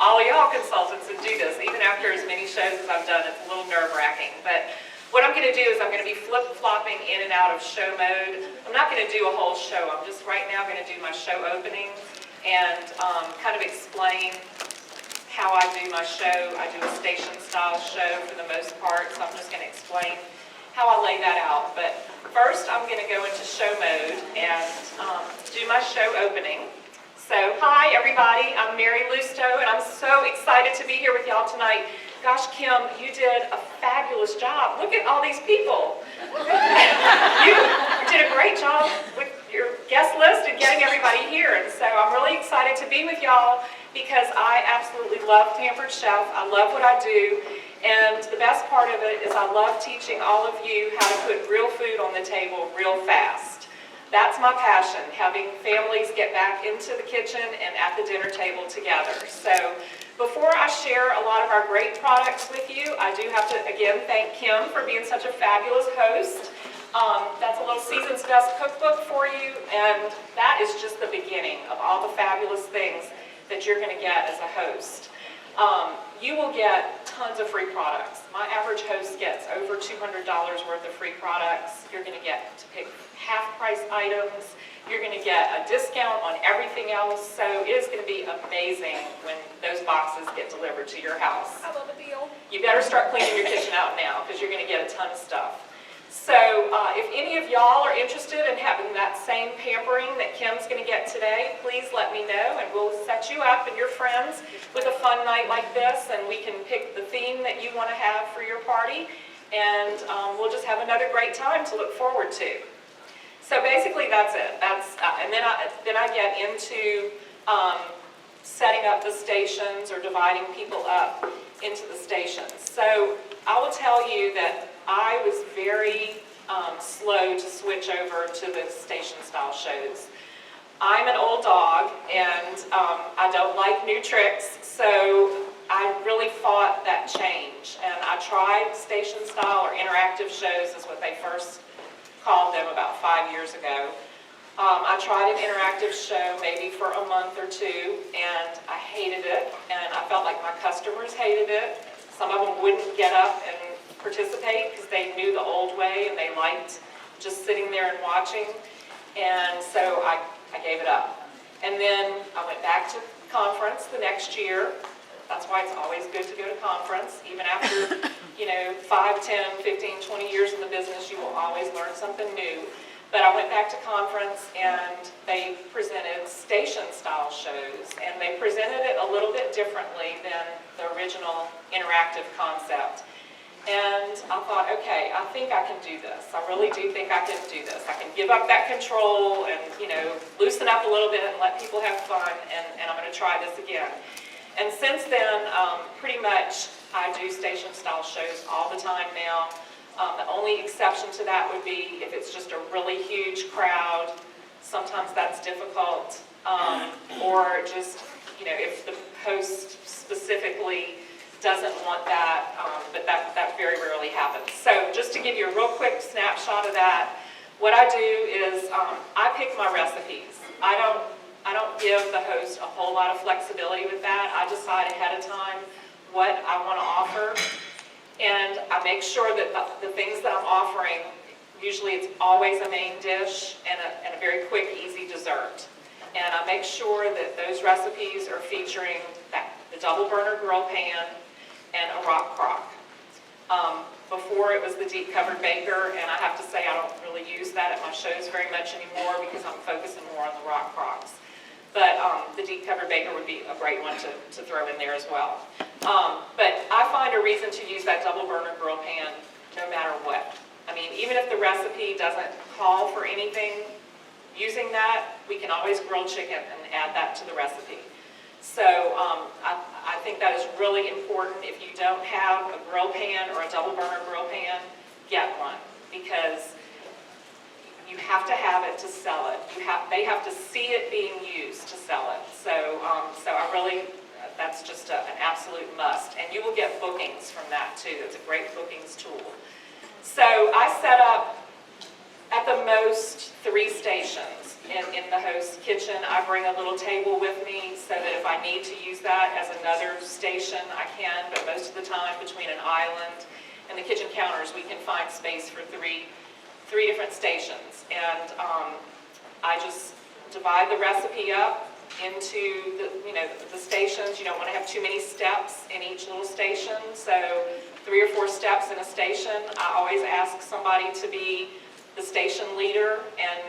all of y'all consultants and do this. Even after as many shows as I've done, it's a little nerve-wracking. But what I'm going to do is I'm going to be flip-flopping in and out of show mode. I'm not going to do a whole show. I'm just right now going to do my show opening and kind of explain how I do my show. I do a station-style show for the most part, so I'm just going to explain how I lay that out. But first, I'm going to go into show mode and do my show opening. So, hi everybody, I'm Lousteau, and I'm so excited to be here with y'all tonight. Gosh, Kim, you did a fabulous job. Look at all these people. You did a great job with your guest list and getting everybody here. And so I'm really excited to be with y'all because I absolutely love Pampered Chef. I love what I do. And the best part of it is I love teaching all of you how to put real food on the table real fast. That's my passion, having families get back into the kitchen and at the dinner table together. So before I share a lot of our great products with you, I do have to again thank Kim for being such a fabulous host. That's a little Season's Best cookbook for you, and that is just the beginning of all the fabulous things that you're going to get as a host. You will get tons of free products. My average host gets over $200 worth of free products. You're going to get to pick half-price items. You're going to get a discount on everything else. So it is going to be amazing when those boxes get delivered to your house. I love a deal. You better start cleaning your kitchen out now because you're going to get a ton of stuff. So if any of y'all are interested in having that same pampering that Kim's going to get today, please let me know and we'll set you up and your friends with a fun night like this, and we can pick the theme that you want to have for your party, and we'll just have another great time to look forward to. So basically that's it. And then I get into setting up the stations or dividing people up into the stations. So I will tell you that I was very slow to switch over to the station-style shows. I'm an old dog, and I don't like new tricks, so I really fought that change. And I tried station-style or interactive shows is what they first called them about 5 years ago. I tried an interactive show maybe for a month or two, and I hated it, and I felt like my customers hated it. Some of them wouldn't get up and participate because they knew the old way and they liked just sitting there and watching, and so I gave it up. And then I went back to conference the next year. That's why it's always good to go to conference. Even after 5, 10, 15, 20 years in the business, you will always learn something new. But I went back to conference and they presented station-style shows, and they presented it a little bit differently than the original interactive concept. And I thought, okay, I think I can do this. I really do think I can do this. I can give up that control and, loosen up a little bit and let people have fun, and I'm going to try this again. And since then, pretty much I do station-style shows all the time now. The only exception to that would be if it's just a really huge crowd. Sometimes that's difficult. Or just, if the host specifically doesn't want that, but that very rarely happens. So just to give you a real quick snapshot of that, what I do is I pick my recipes. I don't give the host a whole lot of flexibility with that. I decide ahead of time what I want to offer, and I make sure that the things that I'm offering, usually it's always a main dish and a very quick, easy dessert. And I make sure that those recipes are featuring the double burner grill pan and a rock crock. Before it was the deep covered baker, and I have to say I don't really use that at my shows very much anymore because I'm focusing more on the rock crocks. But the deep covered baker would be a great one to throw in there as well. But I find a reason to use that double burner grill pan no matter what. I mean, even if the recipe doesn't call for anything using that, we can always grill chicken and add that to the recipe. So I think that is really important. If you don't have a grill pan or a double burner grill pan, get one, because you have to have it to sell it. They have to see it being used to sell it. So I really, that's just an absolute must. And you will get bookings from that too. It's a great bookings tool. So I set up at the most 3 stations. in the host kitchen. I bring a little table with me so that if I need to use that as another station, I can, but most of the time between an island and the kitchen counters, we can find space for three different stations. And I just divide the recipe up into the stations. You don't want to have too many steps in each little station, so 3 or 4 steps in a station. I always ask somebody to be the station leader and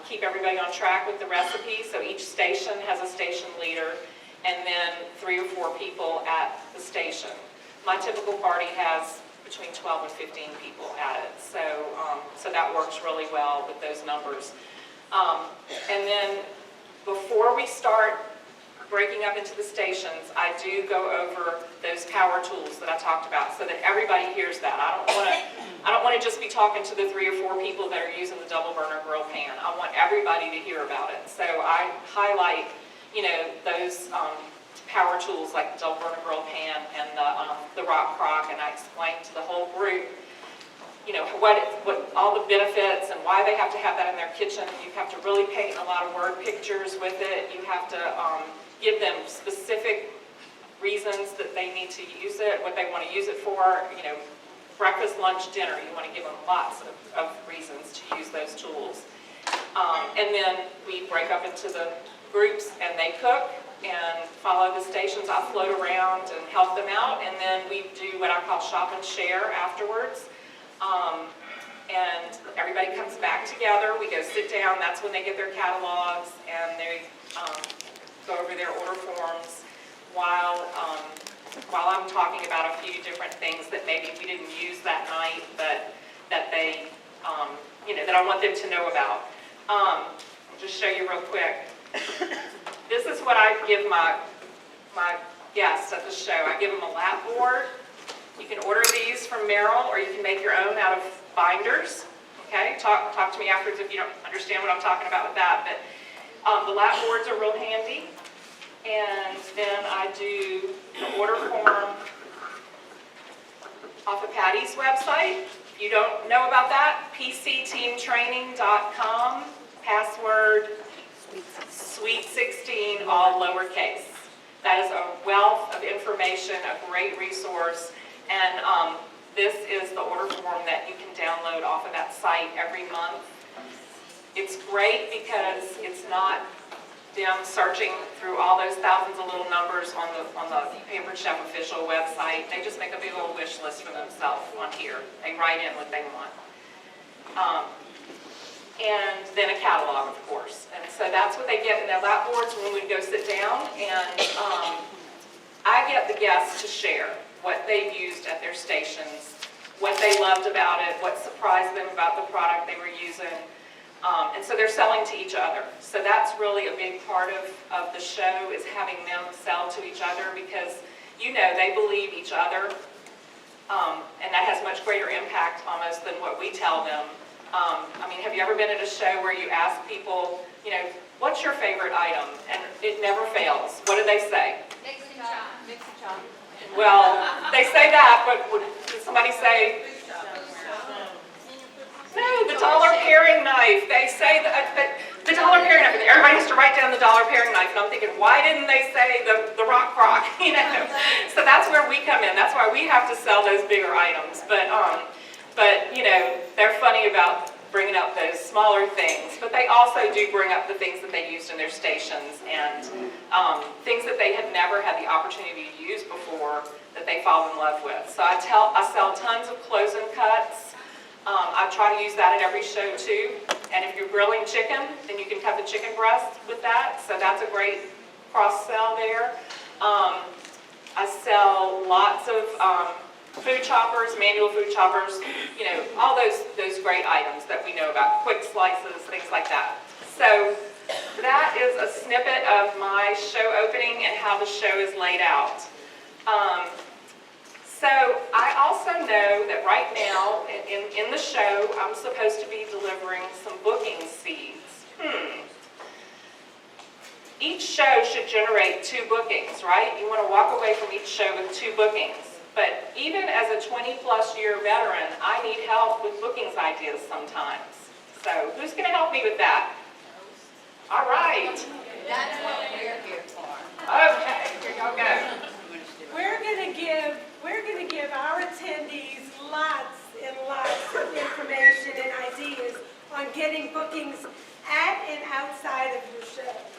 keep everybody on track with the recipe. So each station has a station leader and then 3 or 4 people at the station. My typical party has between 12 and 15 people at it, so that works really well with those numbers. And then before we start breaking up into the stations, I do go over those power tools that I talked about so that everybody hears that. I don't want to just be talking to the 3 or 4 people that are using the double burner grill pan. I want everybody to hear about it. So I highlight, those power tools like the double burner grill pan and the rock crock, and I explain to the whole group, what all the benefits and why they have to have that in their kitchen. You have to really paint a lot of word pictures with it. You have to give them specific reasons that they need to use it, what they want to use it for. Breakfast, lunch, dinner. You want to give them lots of reasons to use those tools. And then we break up into the groups and they cook and follow the stations. I float around and help them out, and then we do what I call shop and share afterwards. And everybody comes back together. We go sit down. That's when they get their catalogs and they go over their order forms while I'm talking about a few different things that maybe we didn't use that night, but that they, that I want them to know about. I'll just show you real quick. This is what I give my guests at the show. I give them a lap board. You can order these from Merrill, or you can make your own out of binders. Okay, talk to me afterwards if you don't understand what I'm talking about with that. But the lap boards are real handy. And then I do the order form off of Patty's website. If you don't know about that, pcteamtraining.com, password sweet16, all lowercase. That is a wealth of information, a great resource, and this is the order form that you can download off of that site every month. It's great because it's not them searching through all those thousands of little numbers on the Pampered Chef official website. They just make a big old wish list for themselves on here. They write in what they want. And then a catalog, of course. And so that's what they get in their lap boards when we go sit down. And I get the guests to share what they've used at their stations, what they loved about it, what surprised them about the product they were using. And so they're selling to each other. So that's really a big part of the show, is having them sell to each other, because they believe each other. And that has much greater impact almost than what we tell them. Have you ever been at a show where you ask people, what's your favorite item? And it never fails. What do they say? Mix and chop. Mix and chop. Well, they say that, but would somebody say, no, the dollar paring knife. They say the dollar paring knife. Everybody has to write down the dollar paring knife. And I'm thinking, why didn't they say the rock crock? So that's where we come in. That's why we have to sell those bigger items. But they're funny about bringing up those smaller things, but they also do bring up the things that they used in their stations and things that they had never had the opportunity to use before that they fall in love with. So I sell tons of close-in cuts. I try to use that at every show too. And if you're grilling chicken, then you can cut the chicken breast with that. So that's a great cross-sell there. I sell lots of food choppers, manual food choppers, all those great items that we know about, quick slices, things like that. So that is a snippet of my show opening and how the show is laid out. So I also know that right now in the show, I'm supposed to be delivering some booking seeds. Each show should generate 2 bookings, right? You want to walk away from each show with 2 bookings. But even as a 20-plus year veteran, I need help with bookings ideas sometimes. So who's going to help me with that? All right. That's what we're here for. Okay, here y'all go. We're gonna give our attendees lots and lots of information and ideas on getting bookings at and outside of your shows.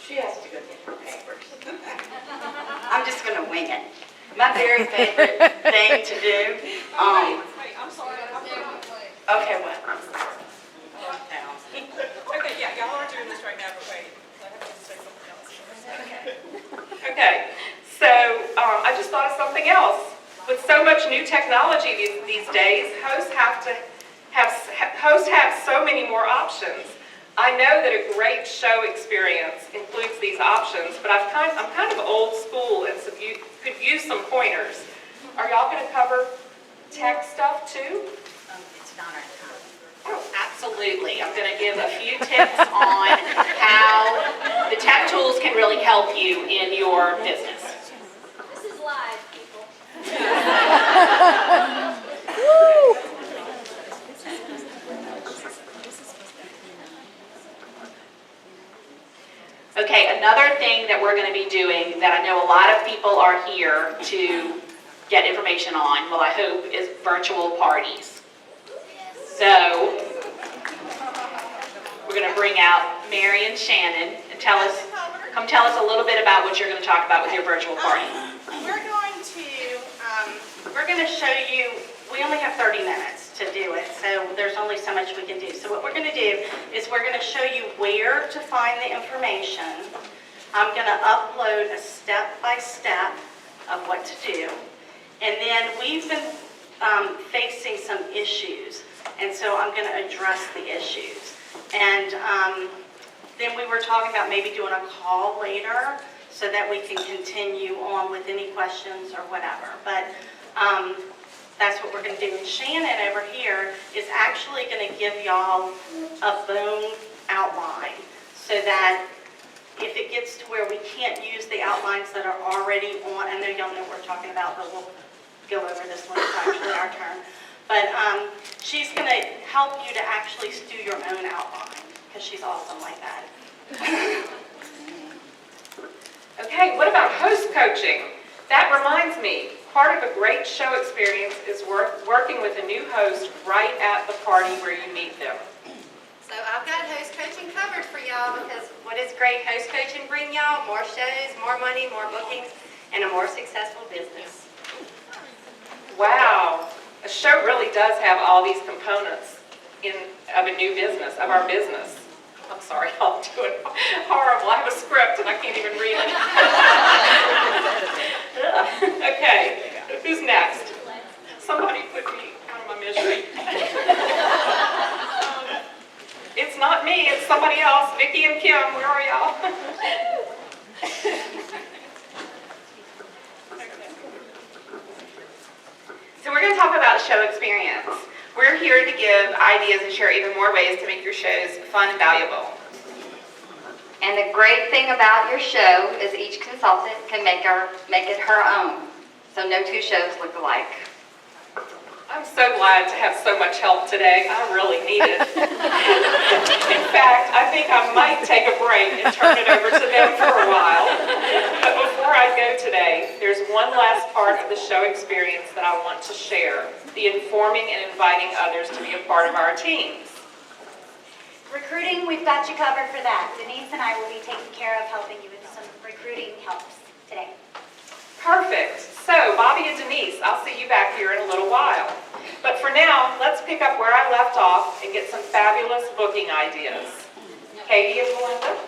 She has to go get her papers. I'm just going to wing it. My very favorite thing to do. Wait, I'm sorry. Okay, what? Okay, yeah, y'all are doing this right now, but wait. I have to say something else. Okay, so I just thought of something else. With so much new technology these days, hosts have so many more options. I know that a great show experience includes these options, but I'm kind of old school and could use some pointers. Are y'all going to cover tech stuff too? It's not our time. Oh, Absolutely. I'm going to give a few tips on how the tech tools can really help you in your business. This is live, people. Okay, another thing that we're going to be doing that I know a lot of people are here to get information on, well, I hope, is virtual parties. So, we're going to bring out Mary and Shannon and come tell us a little bit about what you're going to talk about with your virtual party. We're going to show you, we only have 30 minutes to do it, so there's only so much we can do. So what we're going to do is we're going to show you where to find the information. I'm going to upload a step-by-step of what to do. And then we've been facing some issues, and so I'm going to address the issues. And then we were talking about maybe doing a call later so that we can continue on with any questions or whatever. But that's what we're going to do. And Shannon over here is actually going to give y'all a boom outline so that if it gets to where we can't use the outlines that are already on, I know y'all know what we're talking about, but we'll go over this when it's actually our turn. But she's going to help you to actually do your own outline because she's awesome like that. Okay, what about host coaching? That reminds me, part of a great show experience is working with a new host right at the party where you meet them. So I've got host coaching covered for y'all because what does great host coaching bring y'all? More shows, more money, more bookings, and a more successful business. Wow, a show really does have all these components of a new business, of our business. I'm sorry, I'm doing horrible. I have a script and I can't even read it. Okay, who's next? Somebody put me out of my misery. It's not me, it's somebody else. Vicki and Kim, where are y'all? So we're going to talk about show experience. We're here to give ideas and share even more ways to make your shows fun and valuable. And the great thing about your show is each consultant can make it her own. So no two shows look alike. I'm so glad to have so much help today. I really need it. In fact, I think I might take a break and turn it over to them for a while. But before I go today, there's one last part of the show experience that I want to share, the informing and inviting others to be a part of our teams. Recruiting, we've got you covered for that. Denise and I will be taking care of helping you with some recruiting helps today. Perfect. So, Bobby and Denise, I'll see you back here in a little while. But for now, let's pick up where I left off and get some fabulous booking ideas. Katie and Melinda?